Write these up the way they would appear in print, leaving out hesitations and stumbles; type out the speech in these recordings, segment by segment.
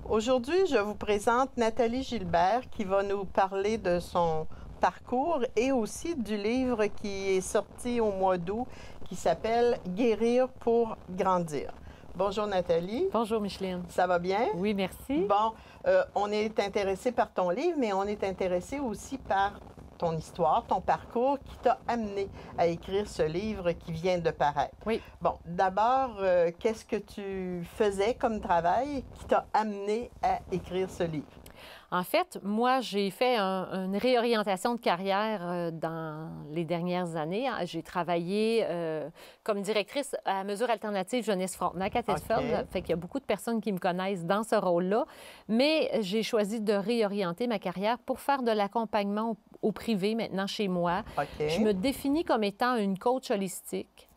Aujourd'hui, je vous présente Nathalie Gilbert qui va nous parler de son parcours et aussi du livre qui est sorti au mois d'août qui s'appelle « Guérir pour grandir ». Bonjour Nathalie. Bonjour Micheline. Ça va bien? Oui, merci. Bon, on est intéressé par ton livre, mais on est intéressé aussi par ton histoire, ton parcours qui t'a amené à écrire ce livre qui vient de paraître. Oui. Bon, d'abord, qu'est-ce que tu faisais comme travail qui t'a amené à écrire ce livre? En fait, moi, j'ai fait une réorientation de carrière dans les dernières années. J'ai travaillé comme directrice à Mesures alternatives Jeunesse Frontenac à Thetford. Okay. Fait qu'il y a beaucoup de personnes qui me connaissent dans ce rôle-là. Mais j'ai choisi de réorienter ma carrière pour faire de l'accompagnement au privé maintenant chez moi. Okay. Je me définis comme étant une coach holistique.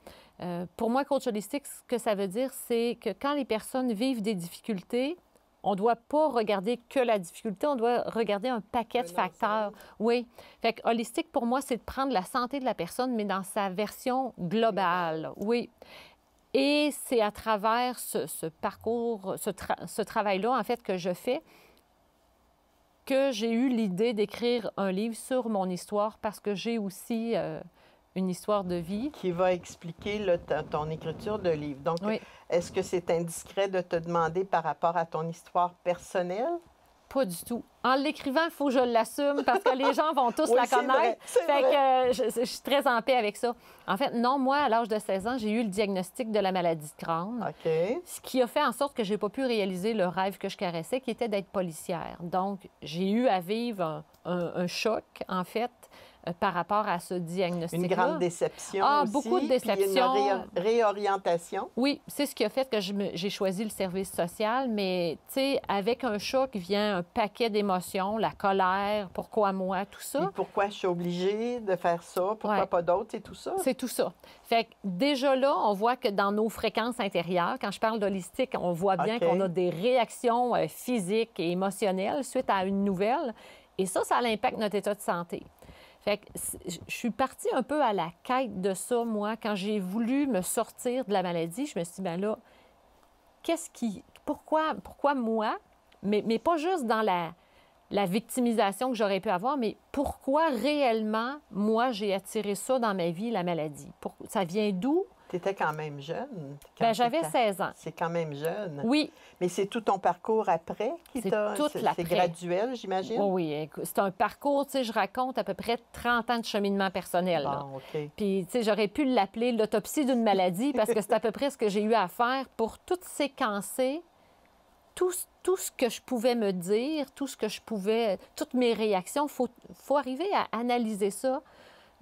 Pour moi, coach holistique, ce que ça veut dire, c'est que quand les personnes vivent des difficultés, on ne doit pas regarder que la difficulté, on doit regarder un paquet de facteurs. Oui. Fait que holistique, pour moi, c'est de prendre la santé de la personne, mais dans sa version globale. Oui. Et c'est à travers ce parcours, ce travail-là, en fait, que je fais, que j'ai eu l'idée d'écrire un livre sur mon histoire parce que j'ai aussi une histoire de vie. Qui va expliquer là, ton écriture de livre. Donc, oui. Est-ce que c'est indiscret de te demander par rapport à ton histoire personnelle? Pas du tout. En l'écrivant, il faut que je l'assume parce que les gens vont tous oui, la connaître. C'est fait vrai. que je suis très en paix avec ça. En fait, non, moi, à l'âge de 16 ans, j'ai eu le diagnostic de la maladie de Crohn. OK. Ce qui a fait en sorte que je n'ai pas pu réaliser le rêve que je caressais, qui était d'être policière. Donc, j'ai eu à vivre un choc, en fait, par rapport à ce diagnostic-là. Une grande déception aussi. Beaucoup de déceptions. Puis une réorientation. Oui, c'est ce qui a fait que j'ai choisi le service social, mais tu sais, avec un choc vient un paquet d'émotions, la colère, pourquoi moi, tout ça. Puis pourquoi je suis obligée de faire ça, pourquoi pas d'autres, c'est tout ça? C'est tout ça. Fait que déjà là, on voit que dans nos fréquences intérieures, quand je parle d'holistique, on voit bien qu'on a des réactions physiques et émotionnelles suite à une nouvelle, et ça impacte notre état de santé. Fait que je suis partie un peu à la quête de ça, moi. Quand j'ai voulu me sortir de la maladie, je me suis dit, bien là, pourquoi moi? Mais pas juste dans la victimisation que j'aurais pu avoir, mais pourquoi réellement, moi, j'ai attiré ça dans ma vie, la maladie? Ça vient d'où? Tu étais quand même jeune. Bien, j'avais 16 ans. C'est quand même jeune. Oui. Mais c'est tout ton parcours après qui t'a... C'est graduel, j'imagine? Oui. C'est un parcours, tu sais, je raconte à peu près 30 ans de cheminement personnel. Bon, OK. Puis, tu sais, j'aurais pu l'appeler l'autopsie d'une maladie parce que c'est à peu près ce que j'ai eu à faire pour tout séquencer, tout ce que je pouvais me dire, toutes mes réactions. Faut arriver à analyser ça,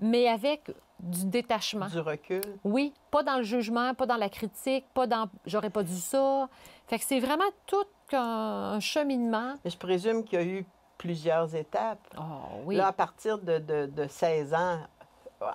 mais avec du détachement. Du recul. Oui, pas dans le jugement, pas dans la critique, pas dans « j'aurais pas dû ça ». Fait que c'est vraiment tout un cheminement. Mais je présume qu'il y a eu plusieurs étapes. Oh, oui. Là, à partir de 16 ans,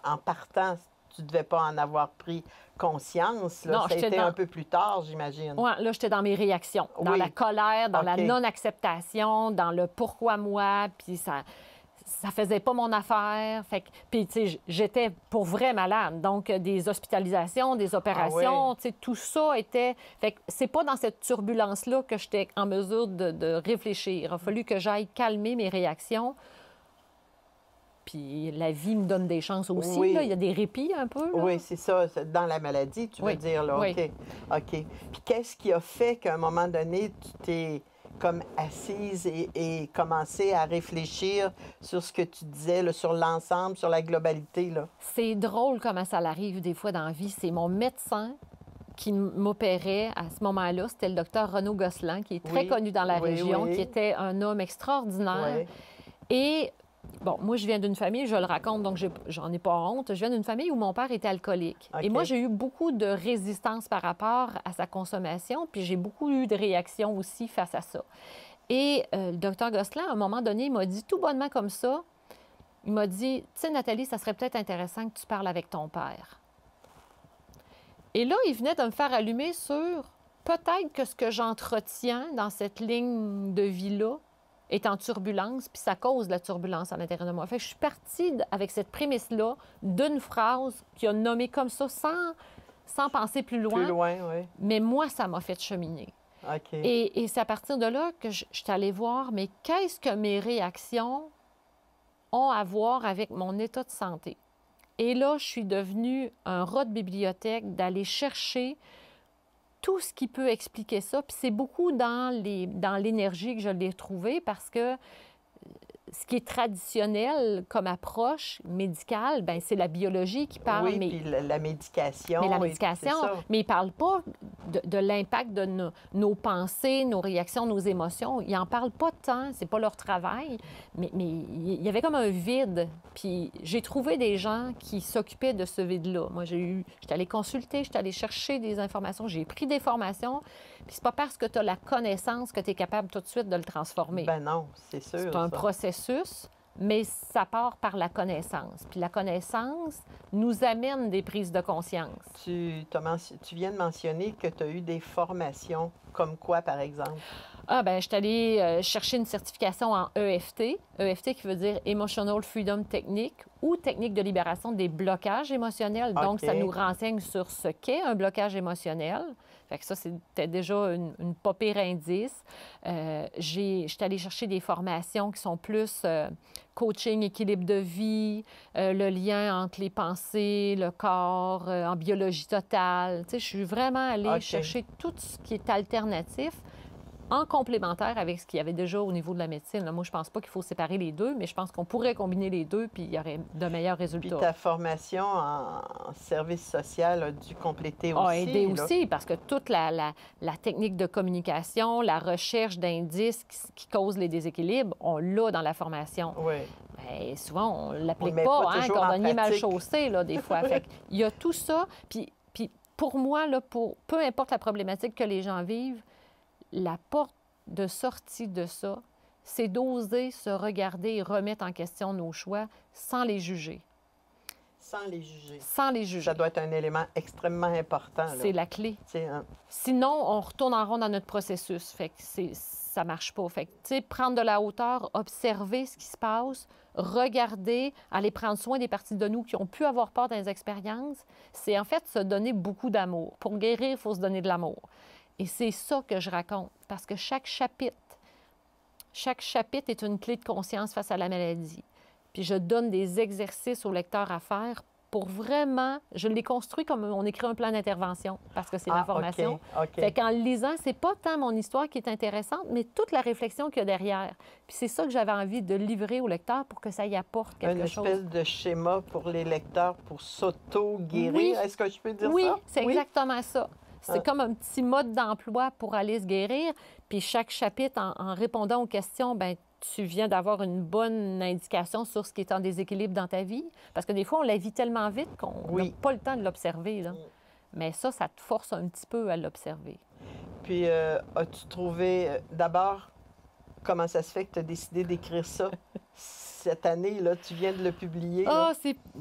en partant, tu ne devais pas en avoir pris conscience. Là. Non, ça a été un peu plus tard, j'imagine. Oui, là, j'étais dans mes réactions, dans la colère, dans la non-acceptation, dans le « pourquoi moi », puis ça faisait pas mon affaire. Fait que, puis, tu sais, j'étais pour vrai malade. Donc, des hospitalisations, des opérations, tu sais, tout ça était... Fait que c'est pas dans cette turbulence-là que j'étais en mesure de réfléchir. Il a fallu que j'aille calmer mes réactions. Puis la vie me donne des chances aussi. Oui. Là. Il y a des répits un peu. Là. Oui, c'est ça. Dans la maladie, tu veux dire. Là. Oui. OK. Puis qu'est-ce qui a fait qu'à un moment donné, tu t'es comme assise et commencé à réfléchir sur ce que tu disais, là, sur l'ensemble, sur la globalité? Là? C'est drôle comment ça arrive des fois dans la vie. C'est mon médecin qui m'opérait à ce moment-là. C'était le docteur Renaud Gosselin, qui est très connu dans la région, qui était un homme extraordinaire. Et... Bon, moi, je viens d'une famille, je le raconte, donc j'en ai pas honte. Je viens d'une famille où mon père était alcoolique. Et moi, j'ai eu beaucoup de résistance par rapport à sa consommation, puis j'ai beaucoup eu de réactions aussi face à ça. Et le docteur Gosselin, à un moment donné, il m'a dit, tout bonnement comme ça, il m'a dit, tu sais, Nathalie, ça serait peut-être intéressant que tu parles avec ton père. Et là, il venait de me faire allumer sur peut-être que ce que j'entretiens dans cette ligne de vie-là, est en turbulence, puis ça cause de la turbulence à l'intérieur de moi. Fait que je suis partie avec cette prémisse-là d'une phrase qu'il a nommée comme ça, sans penser plus loin. Plus loin, oui. Mais moi, ça m'a fait cheminer. OK. Et c'est à partir de là que je suis allée voir, mais qu'est-ce que mes réactions ont à voir avec mon état de santé? Et là, je suis devenue un rat de bibliothèque d'aller chercher tout ce qui peut expliquer ça. Puis c'est beaucoup dans l'énergie que je l'ai trouvé parce que ce qui est traditionnel comme approche médicale, bien, c'est la biologie qui parle. Oui, puis la médication. Mais la médication, mais ils ne parlent pas de l'impact de nos pensées, nos réactions, nos émotions. Ils n'en parlent pas tant, c'est pas leur travail. Mais il y avait comme un vide. Puis j'ai trouvé des gens qui s'occupaient de ce vide-là. Moi, j'étais allée consulter, j'étais allée chercher des informations, j'ai pris des formations. Puis c'est pas parce que tu as la connaissance que tu es capable tout de suite de le transformer. Ben non, c'est sûr. C'est un processus, mais ça part par la connaissance. Puis la connaissance nous amène des prises de conscience. Tu viens de mentionner que tu as eu des formations, comme quoi, par exemple? Ah, bien, je suis allée chercher une certification en EFT. EFT qui veut dire Emotional Freedom Technique ou technique de libération des blocages émotionnels. Donc, ça nous renseigne sur ce qu'est un blocage émotionnel. Fait que ça, c'était déjà une pas pire indice. Je suis allée chercher des formations qui sont plus coaching, équilibre de vie, le lien entre les pensées, le corps, en biologie totale. Tu sais, je suis vraiment allée chercher tout ce qui est alternatif en complémentaire avec ce qu'il y avait déjà au niveau de la médecine. Là, moi, je ne pense pas qu'il faut séparer les deux, mais je pense qu'on pourrait combiner les deux, puis il y aurait de meilleurs résultats. Puis ta formation en service social a dû compléter aussi. A aidé aussi, parce que toute la technique de communication, la recherche d'indices qui causent les déséquilibres, on l'a dans la formation. Oui. Bien, souvent, on ne l'applique pas, hein, cordonnier mal chaussé, là, des fois. Fait il y a tout ça. Puis pour moi, là, peu importe la problématique que les gens vivent, la porte de sortie de ça, c'est d'oser se regarder et remettre en question nos choix sans les juger. Sans les juger. Sans les juger. Ça doit être un élément extrêmement important. C'est la clé. Sinon, on retourne en rond dans notre processus. Fait que ça ne marche pas. Fait que, tu sais, prendre de la hauteur, observer ce qui se passe, regarder, aller prendre soin des parties de nous qui ont pu avoir peur dans les expériences, c'est en fait se donner beaucoup d'amour. Pour guérir, il faut se donner de l'amour. Et c'est ça que je raconte, parce que chaque chapitre est une clé de conscience face à la maladie. Puis je donne des exercices au lecteur à faire pour vraiment... Je l'ai construit comme on écrit un plan d'intervention, parce que c'est ma formation. Fait qu'en le lisant, c'est pas tant mon histoire qui est intéressante, mais toute la réflexion qu'il y a derrière. Puis c'est ça que j'avais envie de livrer au lecteur pour que ça y apporte quelque chose. Une espèce de schéma pour les lecteurs pour s'auto-guérir. Oui. Est-ce que je peux dire ça? Oui, c'est exactement ça. C'est comme un petit mode d'emploi pour aller se guérir. Puis chaque chapitre, en répondant aux questions, bien, tu viens d'avoir une bonne indication sur ce qui est en déséquilibre dans ta vie. Parce que des fois, on la vit tellement vite qu'on n'a pas le temps de l'observer. Mais ça te force un petit peu à l'observer. Puis, as-tu trouvé, d'abord, comment ça se fait que tu as décidé d'écrire ça? Cette année, là, tu viens de le publier. Ah,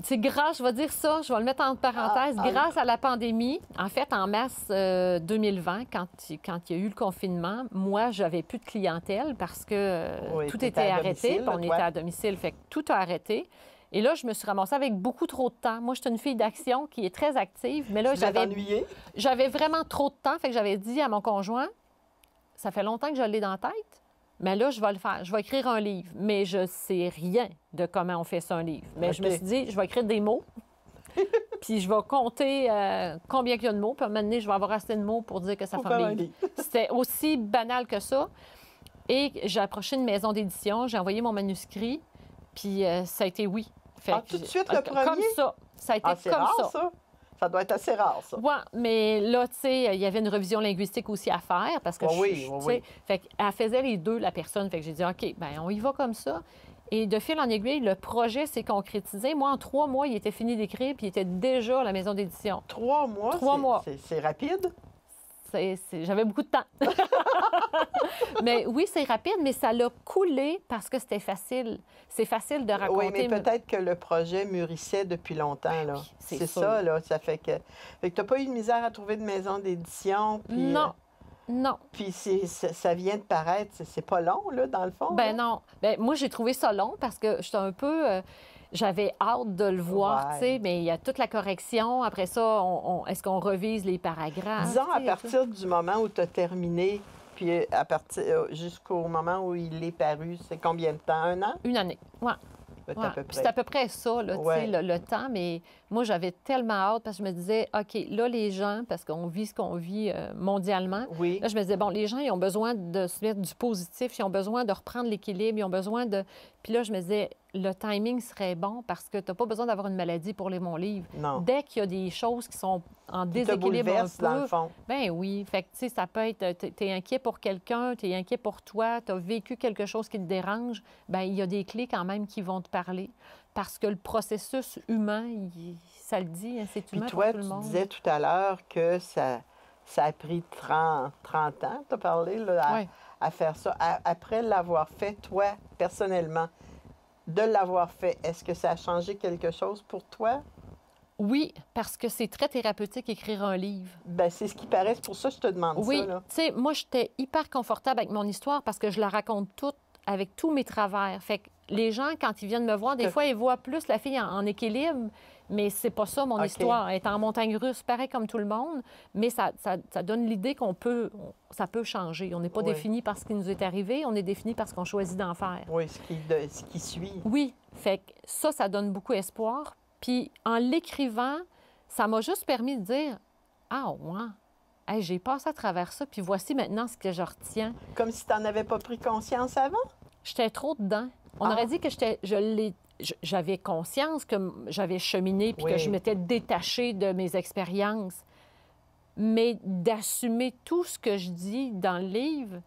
c'est grâce, je vais dire ça, je vais le mettre en parenthèse, grâce à la pandémie. En fait, en mars 2020, quand il y a eu le confinement, moi, j'avais plus de clientèle parce que tout était arrêté. On était à domicile, fait que tout a arrêté. Et là, je me suis ramassée avec beaucoup trop de temps. Moi, je suis une fille d'action qui est très active, mais là, j'avais vraiment trop de temps, fait que j'avais dit à mon conjoint, ça fait longtemps que je l'ai dans la tête. Mais là, je vais le faire. Je vais écrire un livre. Mais je ne sais rien de comment on fait ça, un livre. Mais je me suis dit, je vais écrire des mots. Puis je vais compter combien il y a de mots. Puis à un moment donné, je vais avoir assez de mots pour dire que ça fait un livre. C'était aussi banal que ça. Et j'ai approché une maison d'édition. J'ai envoyé mon manuscrit. Puis ça a été oui. Fait tout de suite, le premier? Comme ça. Ça a été comme rare, ça. Ça doit être assez rare, ça. Oui, mais là, tu sais, il y avait une revision linguistique aussi à faire parce que oui. Fait qu'elle faisait les deux, la personne. Fait que j'ai dit, OK, bien, on y va comme ça. Et de fil en aiguille, le projet s'est concrétisé. Moi, en 3 mois, il était fini d'écrire puis il était déjà à la maison d'édition. 3 mois? 3 mois. C'est rapide? J'avais beaucoup de temps. Mais oui, c'est rapide, mais ça l'a coulé parce que c'était facile. C'est facile de raconter. Oui, mais peut-être que le projet mûrissait depuis longtemps. Là. C'est ça, là. Ça fait que tu n'as pas eu de misère à trouver de maison d'édition. Puis, non. Non. Puis ça vient de paraître. C'est pas long, là, dans le fond? Ben non. Ben, moi, j'ai trouvé ça long parce que j'étais un peu... J'avais hâte de le voir, tu sais, mais il y a toute la correction. Après ça, est-ce qu'on revise les paragraphes? Disons, à partir du moment où tu as terminé Puis jusqu'au moment où il est paru, c'est combien de temps? 1 an? 1 année, oui. Ouais. C'est à peu près ça, là, le temps, mais moi, j'avais tellement hâte parce que je me disais, OK, là, les gens, parce qu'on vit ce qu'on vit mondialement, là, je me disais, bon, les gens, ils ont besoin de se mettre du positif, ils ont besoin de reprendre l'équilibre, ils ont besoin de... Puis là, je me disais, le timing serait bon parce que tu n'as pas besoin d'avoir une maladie pour lire mon livre. Non. Dès qu'il y a des choses qui sont en déséquilibre un peu, dans le fond. Ben oui. Fait que, tu sais, ça peut être, tu es inquiet pour quelqu'un, tu es inquiet pour toi, tu as vécu quelque chose qui te dérange, bien, il y a des clés quand même qui vont te parler. Parce que le processus humain, ça le dit, hein, c'est humain pour tout le monde. Puis toi, tu disais tout à l'heure que ça a pris 30 ans, tu as parlé, là, à faire ça. Après l'avoir fait, toi, personnellement, de l'avoir fait, est-ce que ça a changé quelque chose pour toi? Oui, parce que c'est très thérapeutique écrire un livre. Bien, c'est ce qui paraît, c'est pour ça que je te demande ça. Oui, tu sais, moi, j'étais hyper confortable avec mon histoire parce que je la raconte toute avec tous mes travers. Fait que les gens, quand ils viennent me voir, des fois, ils voient plus la fille en équilibre, mais c'est pas ça, mon histoire. Elle est en montagne russe, pareil comme tout le monde, mais ça donne l'idée ça peut changer. On n'est pas défini par ce qui nous est arrivé, on est défini par ce qu'on choisit d'en faire. Oui, ce qui suit. Oui, fait que ça donne beaucoup espoir. Puis en l'écrivant, ça m'a juste permis de dire « Ah, ouais, hey, j'ai passé à travers ça, puis voici maintenant ce que je retiens. » Comme si tu n'en avais pas pris conscience avant? J'étais trop dedans. On aurait dit que j'avais conscience que j'avais cheminé puis que je m'étais détachée de mes expériences. Mais d'assumer tout ce que je dis dans le livre,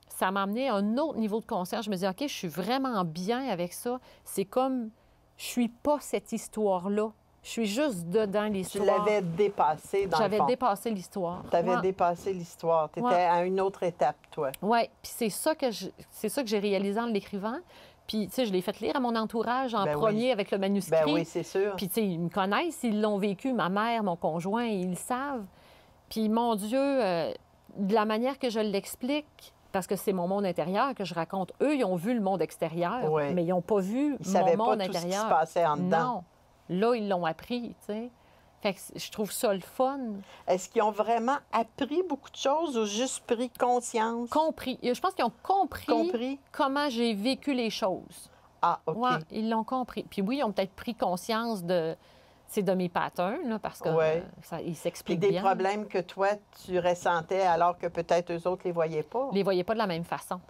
ça m'a amené à un autre niveau de conscience. Je me dis, OK, je suis vraiment bien avec ça. C'est comme, je suis pas cette histoire-là. Je suis juste dedans l'histoire. Tu l'avais dépassée, dans le fond. J'avais dépassé l'histoire. Tu avais dépassé l'histoire. Tu étais à une autre étape, toi. Oui, puis c'est ça que j'ai réalisé en l'écrivant. Puis, tu sais, je l'ai fait lire à mon entourage en premier avec le manuscrit. Ben oui, c'est sûr. Puis, tu sais, ils me connaissent, ils l'ont vécu, ma mère, mon conjoint, ils le savent. Puis, mon Dieu, de la manière que je l'explique, parce que c'est mon monde intérieur que je raconte, eux, ils ont vu le monde extérieur, mais ils n'ont pas vu mon monde intérieur. Ils ne savaient pas tout ce qui se passait en dedans. Non. Là, ils l'ont appris, tu sais. Fait que je trouve ça le fun. Est-ce qu'ils ont vraiment appris beaucoup de choses ou juste pris conscience? Compris. Je pense qu'ils ont compris comment j'ai vécu les choses. Ah, OK. Ouais, ils l'ont compris. Puis oui, ils ont peut-être pris conscience de mes patterns, là, parce que ils s'expliquent bien. Puis des problèmes que toi, tu ressentais alors que peut-être eux autres ne les voyaient pas. Les voyaient pas de la même façon.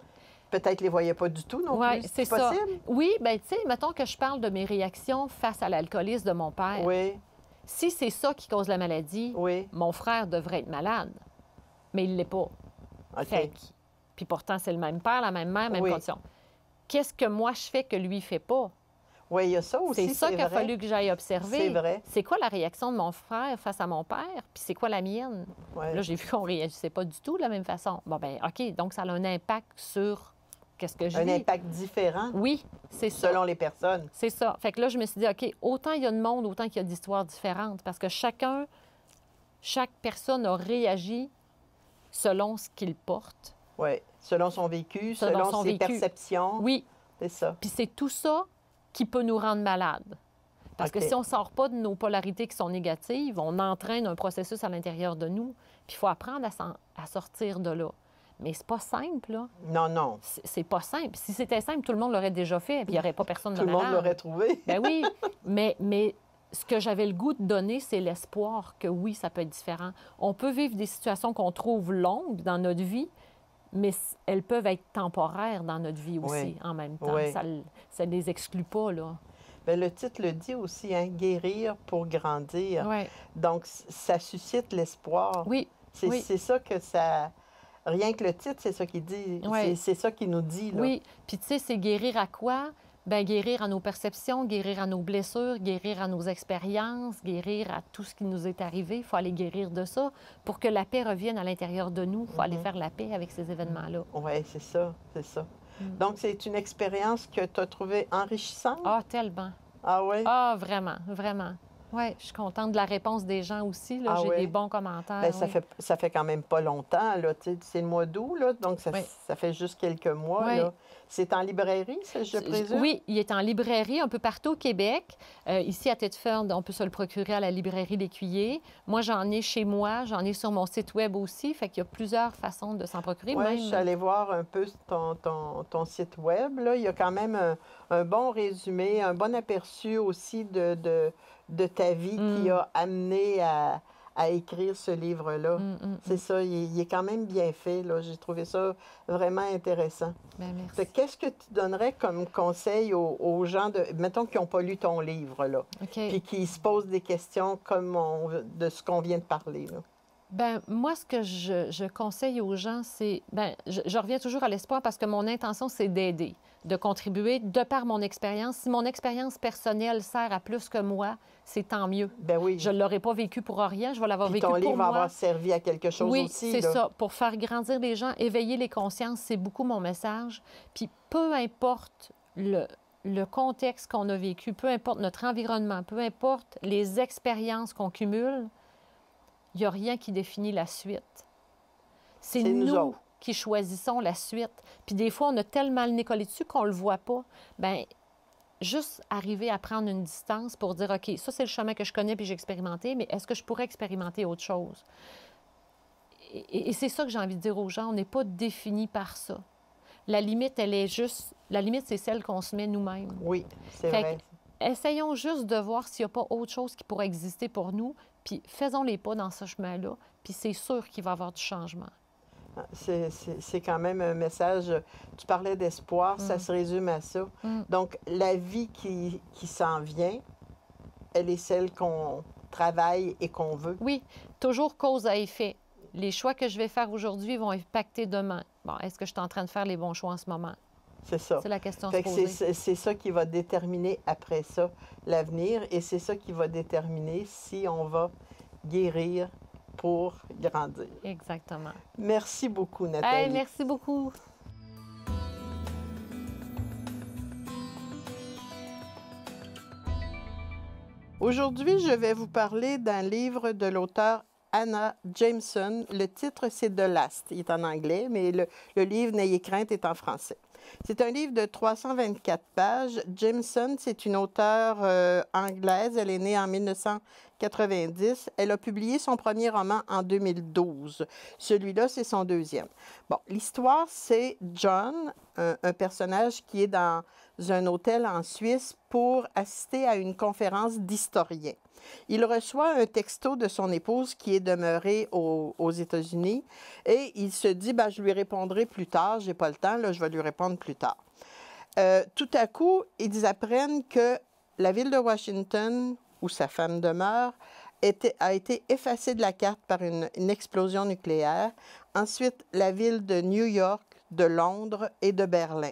Peut-être les voyaient pas du tout non plus. C'est ça. Possible? Oui, bien, tu sais, mettons que je parle de mes réactions face à l'alcoolisme de mon père. Oui. Si c'est ça qui cause la maladie, mon frère devrait être malade, mais il ne l'est pas. OK. Puis pourtant, c'est le même père, la même mère, même condition. Qu'est-ce que moi je fais que lui ne fait pas? Oui, il y a ça aussi. C'est ça qu'il a fallu que j'aille observer. C'est vrai. C'est quoi la réaction de mon frère face à mon père, puis c'est quoi la mienne? Là, j'ai vu qu'on ne réagissait pas du tout de la même façon. Bon, bien, OK, donc ça a un impact sur qu'est-ce que je vis. Un impact différent. Oui, c'est ça. Selon les personnes. C'est ça. Fait que là, je me suis dit, OK, autant il y a de monde, autant qu'il y a d'histoires différentes, parce que chaque personne a réagi selon ce qu'il porte. Oui, selon son vécu, selon ses perceptions. Oui. C'est ça. Puis c'est tout ça qui peut nous rendre malades. Parce que si on ne sort pas de nos polarités qui sont négatives, on entraîne un processus à l'intérieur de nous, puis il faut apprendre à sortir de là. Mais c'est pas simple, là. Non, non. C'est pas simple. Si c'était simple, tout le monde l'aurait déjà fait, puis il n'y aurait pas personne de malade. Tout le monde l'aurait trouvé. Ben oui, mais ce que j'avais le goût de donner, c'est l'espoir que oui, ça peut être différent. On peut vivre des situations qu'on trouve longues dans notre vie, mais elles peuvent être temporaires dans notre vie aussi, en même temps. Ça ne les exclut pas, là. Bien, le titre le dit aussi, hein, « Guérir pour grandir ». Donc, ça suscite l'espoir. Oui. C'est ça que ça... Rien que le titre, c'est ça qu'il dit. C'est ça qu'il nous dit, là. Oui. Puis, tu sais, c'est guérir à quoi? Bien, guérir à nos perceptions, guérir à nos blessures, guérir à nos expériences, guérir à tout ce qui nous est arrivé. Il faut aller guérir de ça pour que la paix revienne à l'intérieur de nous. Il faut aller faire la paix avec ces événements-là. Oui, c'est ça, c'est ça. Donc, c'est une expérience que tu as trouvée enrichissante? Ah, tellement. Ah oui? Ah, vraiment, vraiment. Oui, je suis contente de la réponse des gens aussi. J'ai des bons commentaires. Bien, ça fait quand même pas longtemps, là. C'est le mois d'août, là, donc ça fait juste quelques mois, là. C'est en librairie, ça, je présume? Oui, il est en librairie un peu partout au Québec. Ici, à Thetford, on peut se le procurer à la librairie L'Écuyer. Moi, j'en ai chez moi, j'en ai sur mon site web aussi, fait qu'il y a plusieurs façons de s'en procurer. Oui, même... je suis allée voir un peu ton site web. Là. Il y a quand même un bon résumé, un bon aperçu aussi de ta vie qui a amené à écrire ce livre-là. C'est ça, il est quand même bien fait. J'ai trouvé ça vraiment intéressant. Bien, merci. Qu'est-ce que tu donnerais comme conseil aux gens, mettons, qui n'ont pas lu ton livre, là, puis qui se posent des questions comme de ce qu'on vient de parler, là? Bien, moi, ce que je conseille aux gens, c'est... Bien, je reviens toujours à l'espoir parce que mon intention, c'est d'aider, de contribuer de par mon expérience. Si mon expérience personnelle sert à plus que moi, c'est tant mieux. Ben oui. Je ne l'aurais pas vécu pour rien, je vais l'avoir vécu pour moi. Ton livre va avoir servi à quelque chose oui, aussi. Oui, c'est ça. Pour faire grandir les gens, éveiller les consciences, c'est beaucoup mon message. Puis peu importe le contexte qu'on a vécu, peu importe notre environnement, peu importe les expériences qu'on cumule, il n'y a rien qui définit la suite. C'est nous qui choisissons la suite. Puis des fois, on a tellement le nez collé dessus qu'on ne le voit pas. Bien, juste arriver à prendre une distance pour dire, OK, ça, c'est le chemin que je connais puis j'ai expérimenté, mais est-ce que je pourrais expérimenter autre chose? Et c'est ça que j'ai envie de dire aux gens, on n'est pas défini par ça. La limite, elle est juste... La limite, c'est celle qu'on se met nous-mêmes. Oui, c'est vrai. Essayons juste de voir s'il n'y a pas autre chose qui pourrait exister pour nous, puis faisons les pas dans ce chemin-là, puis c'est sûr qu'il va y avoir du changement. C'est quand même un message. Tu parlais d'espoir, ça se résume à ça. Donc, la vie qui s'en vient, elle est celle qu'on travaille et qu'on veut. Oui, toujours cause à effet. Les choix que je vais faire aujourd'hui vont impacter demain. Bon, est-ce que je suis en train de faire les bons choix en ce moment? C'est ça. C'est la question à se poser. C'est ça qui va déterminer après ça l'avenir et c'est ça qui va déterminer si on va guérir pour grandir. Exactement. Merci beaucoup, Nathalie. Hey, merci beaucoup. Aujourd'hui, je vais vous parler d'un livre de l'auteur Anna Jameson. Le titre, c'est The Last. Il est en anglais, mais le livre, N'ayez crainte, est en français. C'est un livre de 324 pages. Jameson, c'est une auteure anglaise. Elle est née en 1990. Elle a publié son premier roman en 2012. Celui-là, c'est son deuxième. Bon, l'histoire, c'est John, un personnage qui est dans un hôtel en Suisse pour assister à une conférence d'historiens. Il reçoit un texto de son épouse qui est demeurée aux États-Unis et il se dit, ben, je lui répondrai plus tard, j'ai pas le temps, là, je vais lui répondre plus tard. Tout à coup, ils apprennent que la ville de Washington, où sa femme demeure, a été effacée de la carte par une explosion nucléaire. Ensuite, la ville de New York, de Londres et de Berlin.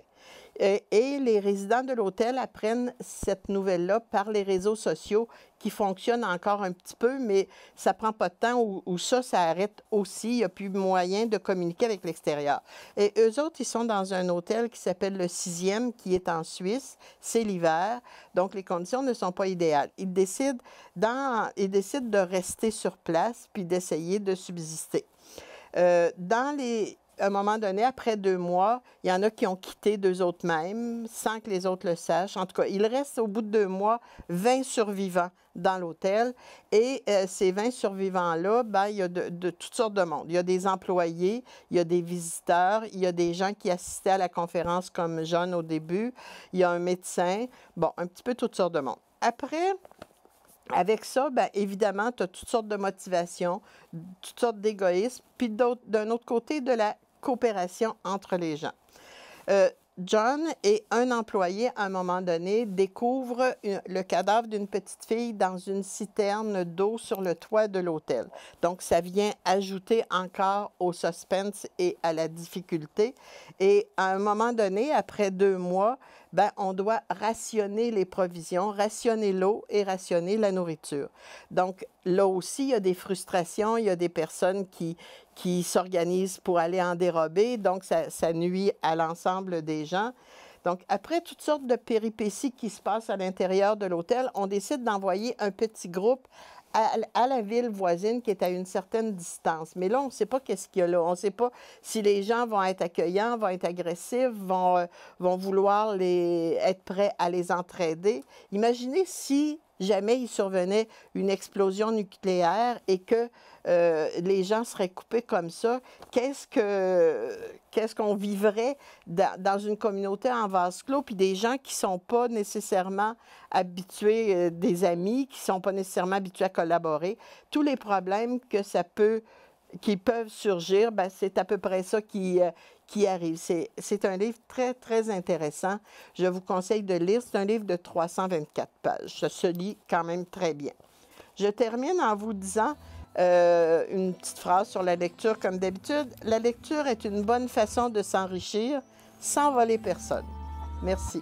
Et les résidents de l'hôtel apprennent cette nouvelle-là par les réseaux sociaux qui fonctionnent encore un petit peu, mais ça ne prend pas de temps où ça arrête aussi. Il n'y a plus moyen de communiquer avec l'extérieur. Et eux autres, ils sont dans un hôtel qui s'appelle le 6e, qui est en Suisse. C'est l'hiver, donc les conditions ne sont pas idéales. Ils décident de rester sur place puis d'essayer de subsister. À un moment donné, après 2 mois, il y en a qui ont quitté d'eux autres mêmes, sans que les autres le sachent. En tout cas, il reste au bout de 2 mois 20 survivants dans l'hôtel. Et ces 20 survivants-là, ben, il y a de toutes sortes de monde. Il y a des employés, il y a des visiteurs, il y a des gens qui assistaient à la conférence comme John au début, il y a un médecin, bon, un petit peu toutes sortes de monde. Après... Avec ça, bien, évidemment, tu as toutes sortes de motivations, toutes sortes d'égoïsmes, puis d'un autre côté, de la coopération entre les gens. John et un employé, à un moment donné, découvrent le cadavre d'une petite fille dans une citerne d'eau sur le toit de l'hôtel. Donc, ça vient ajouter encore au suspense et à la difficulté. Et à un moment donné, après 2 mois, ben, on doit rationner les provisions, rationner l'eau et rationner la nourriture. Donc, là aussi, il y a des frustrations, il y a des personnes qui s'organisent pour aller en dérober, donc ça nuit à l'ensemble des gens. Donc, après toutes sortes de péripéties qui se passent à l'intérieur de l'hôtel, on décide d'envoyer un petit groupe à la ville voisine qui est à une certaine distance. Mais là, on ne sait pas qu'est-ce qu'il y a là. On ne sait pas si les gens vont être accueillants, vont être agressifs, vont vouloir être prêts à les entraider. Imaginez si jamais il survenait une explosion nucléaire et que les gens seraient coupés comme ça. Qu'est-ce qu'on vivrait dans une communauté en vase clos, puis des gens qui ne sont pas nécessairement habitués, des amis, qui ne sont pas nécessairement habitués à collaborer. Tous les problèmes qui peuvent surgir, bien, c'est à peu près ça qui arrive. C'est un livre très, très intéressant. Je vous conseille de lire. C'est un livre de 324 pages. Ça se lit quand même très bien. Je termine en vous disant une petite phrase sur la lecture, comme d'habitude. La lecture est une bonne façon de s'enrichir sans voler personne. Merci.